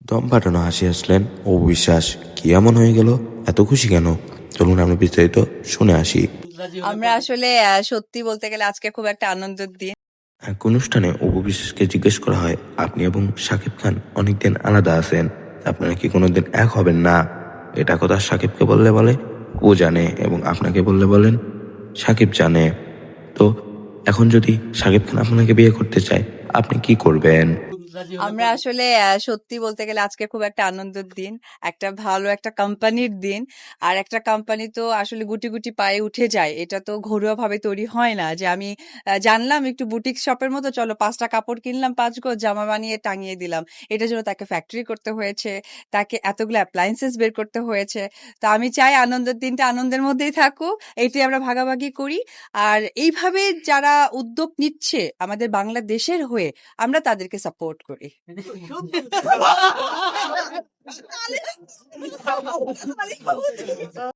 দম ফাটানো হাসি আসলেন অবিশ্বাস। কি এমন হয়ে গেল? এত খুশি কেন? চলুন আমরা বিস্তারিত শুনে আসি। আমরা আসলে সত্যি বলতে গেলে আজকে খুব একটা আনন্দের দিন। এক অনুষ্ঠানে অপু বিশ্বাসকে জিজ্ঞেস করা হয়, আপনি এবং শাকিব খান অনেকদিন আলাদা আছেন, আপনারা কি কোনোদিন এক হবেন না? এটা কথা শাকিবকে বললে বলে ও জানে, এবং আপনাকে বললে বলেন শাকিব জানে। তো এখন যদি শাকিব খান আপনাকে বিয়ে করতে চায়, আপনি কি করবেন? আমরা আসলে সত্যি বলতে গেলে আজকে খুব একটা আনন্দের দিন। একটা ভালো একটা কোম্পানির দিন। আর একটা কোম্পানি তো আসলে গুটি, গুটি পায়ে উঠে যায়। এটা তো ঘরোয়াভাবে তৈরি হয় না যে আমি জানলাম একটু বুটিক শপের মতো চলো ৫ টা কাপড় কিনলাম ৫ গজ জামা বানিয়ে টাঙিয়ে দিলাম। এটার জন্য তাকে ফ্যাক্টরি করতে হয়েছে। তাকে এতগুলো অ্যাপ্লায়েন্সেস বের করতে হয়েছে। তো আমি চাই আনন্দের দিনটা আনন্দের মধ্যেই থাকুক। এটাই আমরা ভাগাভাগি করি। আর এইভাবে যারা উদ্যোগ নিচ্ছে আমাদের বাংলাদেশের হয়ে আমরা তাদেরকে সাপোর্ট করি।